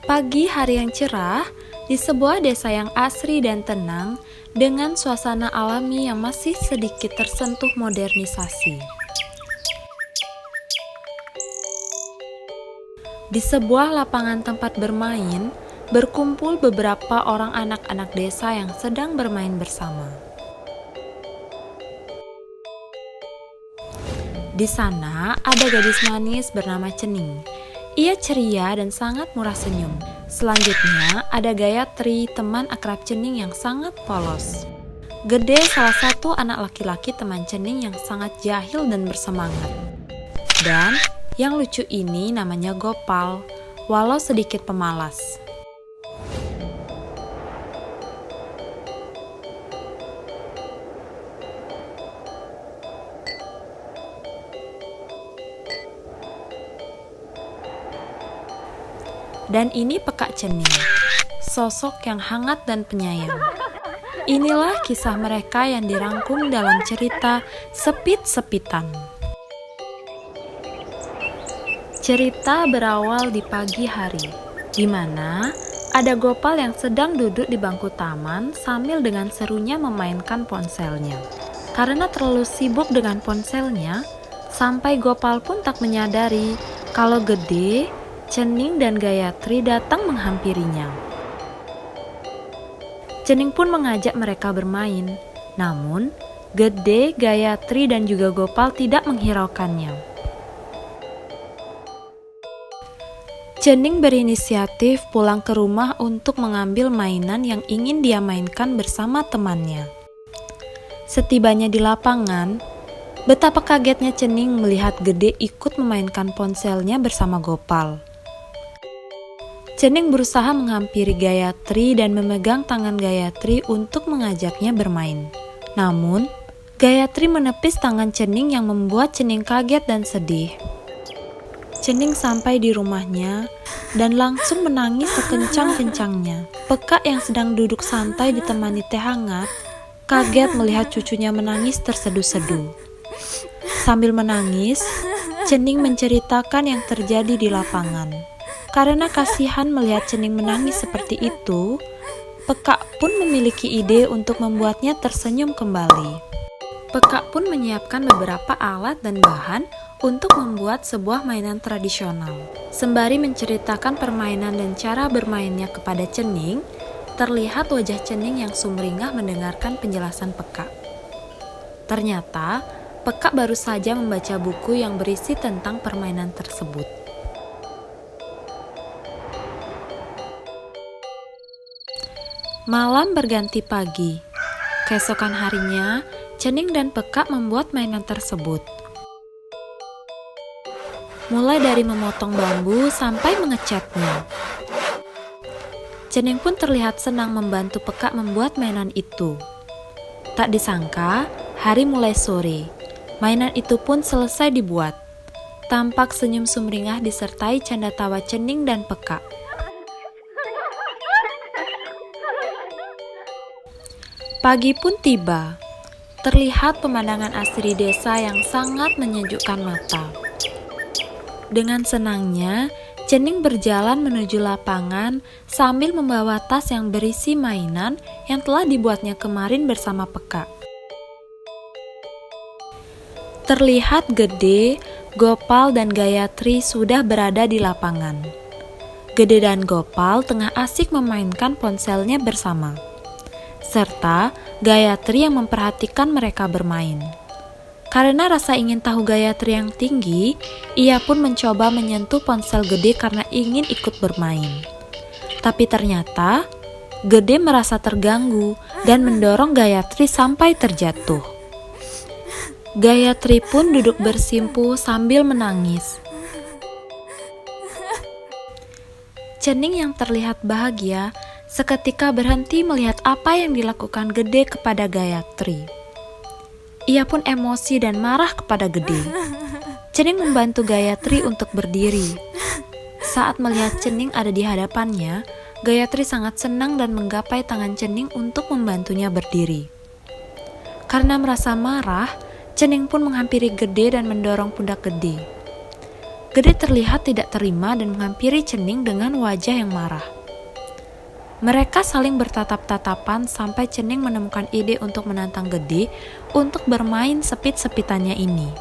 Pagi hari yang cerah di sebuah desa yang asri dan tenang dengan suasana alami yang masih sedikit tersentuh modernisasi. Di sebuah lapangan tempat bermain, berkumpul beberapa orang anak-anak desa yang sedang bermain bersama. Di sana ada gadis manis bernama Cening. Ia ceria dan sangat murah senyum. Selanjutnya ada Gayatri, teman akrab Cening yang sangat polos. Gede, salah satu anak laki-laki teman Cening yang sangat jahil dan bersemangat. Dan yang lucu ini namanya Gopal, walau sedikit pemalas. Dan ini Pekak Cening, sosok yang hangat dan penyayang. Inilah kisah mereka yang dirangkum dalam cerita Sepit-Sepitan. Cerita berawal di pagi hari, di mana ada Gopal yang sedang duduk di bangku taman sambil dengan serunya memainkan ponselnya. Karena terlalu sibuk dengan ponselnya, sampai Gopal pun tak menyadari kalau Gede, Cening dan Gayatri datang menghampirinya. Cening pun mengajak mereka bermain, namun Gede, Gayatri dan juga Gopal tidak menghiraukannya. Cening berinisiatif pulang ke rumah untuk mengambil mainan yang ingin dia mainkan bersama temannya. Setibanya di lapangan, betapa kagetnya Cening melihat Gede ikut memainkan ponselnya bersama Gopal. Cening berusaha menghampiri Gayatri dan memegang tangan Gayatri untuk mengajaknya bermain. Namun, Gayatri menepis tangan Cening yang membuat Cening kaget dan sedih. Cening sampai di rumahnya dan langsung menangis sekencang-kencangnya. Pekak yang sedang duduk santai ditemani teh hangat, kaget melihat cucunya menangis terseduh-seduh. Sambil menangis, Cening menceritakan yang terjadi di lapangan. Karena kasihan melihat Cening menangis seperti itu, Pekak pun memiliki ide untuk membuatnya tersenyum kembali. Pekak pun menyiapkan beberapa alat dan bahan untuk membuat sebuah mainan tradisional. Sembari menceritakan permainan dan cara bermainnya kepada Cening, terlihat wajah Cening yang sumringah mendengarkan penjelasan Pekak. Ternyata, Pekak baru saja membaca buku yang berisi tentang permainan tersebut. Malam berganti pagi. Keesokan harinya, Cening dan Pekak membuat mainan tersebut. Mulai dari memotong bambu sampai mengecatnya. Cening pun terlihat senang membantu Pekak membuat mainan itu. Tak disangka, hari mulai sore. Mainan itu pun selesai dibuat. Tampak senyum sumringah disertai canda tawa Cening dan Pekak. Pagi pun tiba. Terlihat pemandangan asri desa yang sangat menyejukkan mata. Dengan senangnya, Cening berjalan menuju lapangan sambil membawa tas yang berisi mainan yang telah dibuatnya kemarin bersama Pekak. Terlihat Gede, Gopal dan Gayatri sudah berada di lapangan. Gede dan Gopal tengah asik memainkan ponselnya bersama, serta Gayatri yang memperhatikan mereka bermain. Karena rasa ingin tahu Gayatri yang tinggi, ia pun mencoba menyentuh ponsel Gede karena ingin ikut bermain. Tapi ternyata, Gede merasa terganggu dan mendorong Gayatri sampai terjatuh. Gayatri pun duduk bersimpuh sambil menangis. Cening yang terlihat bahagia seketika berhenti melihat apa yang dilakukan Gede kepada Gayatri. Ia pun emosi dan marah kepada Gede. Cening membantu Gayatri untuk berdiri. Saat melihat Cening ada di hadapannya, Gayatri sangat senang dan menggapai tangan Cening untuk membantunya berdiri. Karena merasa marah, Cening pun menghampiri Gede dan mendorong pundak Gede. Gede terlihat tidak terima dan menghampiri Cening dengan wajah yang marah. Mereka saling bertatap-tatapan sampai Cening menemukan ide untuk menantang Gede untuk bermain sepit-sepitannya ini.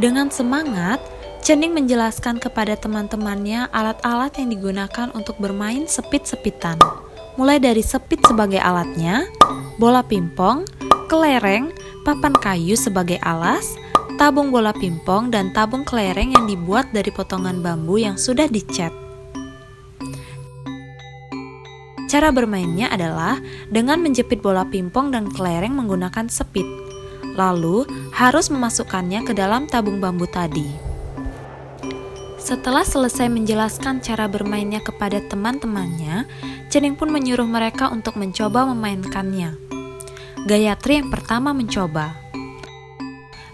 Dengan semangat, Cening menjelaskan kepada teman-temannya alat-alat yang digunakan untuk bermain sepit-sepitan. Mulai dari sepit sebagai alatnya, bola pingpong, kelereng, papan kayu sebagai alas, tabung bola pingpong, dan tabung kelereng yang dibuat dari potongan bambu yang sudah dicat. Cara bermainnya adalah dengan menjepit bola pingpong dan kelereng menggunakan sepit, lalu harus memasukkannya ke dalam tabung bambu tadi. Setelah selesai menjelaskan cara bermainnya kepada teman-temannya, Cening pun menyuruh mereka untuk mencoba memainkannya. Gayatri yang pertama mencoba.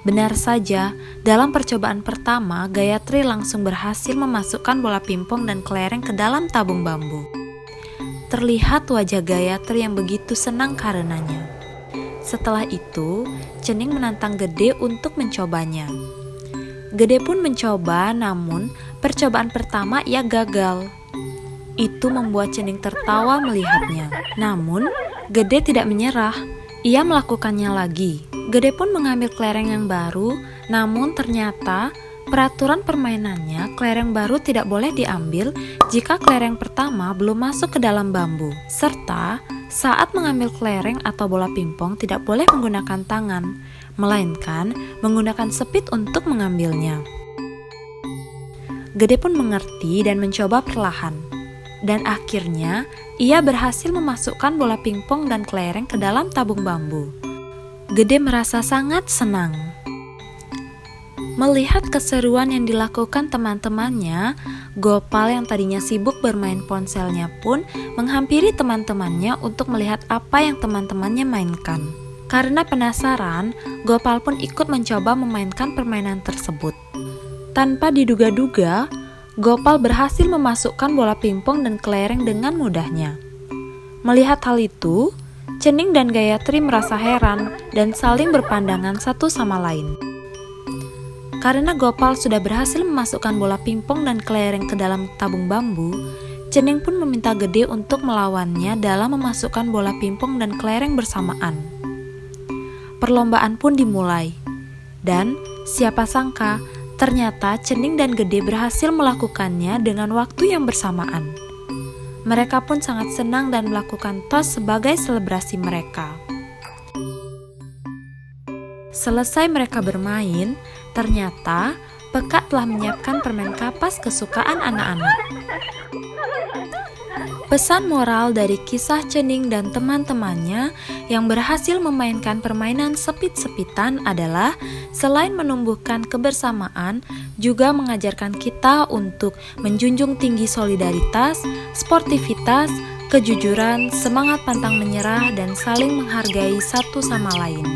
Benar saja, dalam percobaan pertama, Gayatri langsung berhasil memasukkan bola pingpong dan kelereng ke dalam tabung bambu. Terlihat wajah Gayatri yang begitu senang karenanya. Setelah itu, Cening menantang Gede untuk mencobanya. Gede pun mencoba, namun percobaan pertama ia gagal. Itu membuat Cening tertawa melihatnya. Namun, Gede tidak menyerah. Ia melakukannya lagi. Gede pun mengambil kelereng yang baru, namun ternyata peraturan permainannya kelereng baru tidak boleh diambil jika kelereng pertama belum masuk ke dalam bambu. Serta saat mengambil kelereng atau bola pingpong tidak boleh menggunakan tangan, melainkan menggunakan sepit untuk mengambilnya. Gede pun mengerti dan mencoba perlahan. Dan akhirnya, ia berhasil memasukkan bola pingpong dan kelereng ke dalam tabung bambu. Gede merasa sangat senang. Melihat keseruan yang dilakukan teman-temannya, Gopal yang tadinya sibuk bermain ponselnya pun menghampiri teman-temannya untuk melihat apa yang teman-temannya mainkan. Karena penasaran, Gopal pun ikut mencoba memainkan permainan tersebut. Tanpa diduga-duga, Gopal berhasil memasukkan bola pingpong dan kelereng dengan mudahnya. Melihat hal itu, Cening dan Gayatri merasa heran dan saling berpandangan satu sama lain. Karena Gopal sudah berhasil memasukkan bola pingpong dan kelereng ke dalam tabung bambu, Cening pun meminta Gede untuk melawannya dalam memasukkan bola pingpong dan kelereng bersamaan. Perlombaan pun dimulai, dan siapa sangka ternyata Cening dan Gede berhasil melakukannya dengan waktu yang bersamaan. Mereka pun sangat senang dan melakukan tos sebagai selebrasi mereka. Selesai mereka bermain, ternyata Peka telah menyiapkan permen kapas kesukaan anak-anak. Pesan moral dari kisah Cening dan teman-temannya yang berhasil memainkan permainan sepit-sepitan adalah selain menumbuhkan kebersamaan, juga mengajarkan kita untuk menjunjung tinggi solidaritas, sportivitas, kejujuran, semangat pantang menyerah, dan saling menghargai satu sama lain.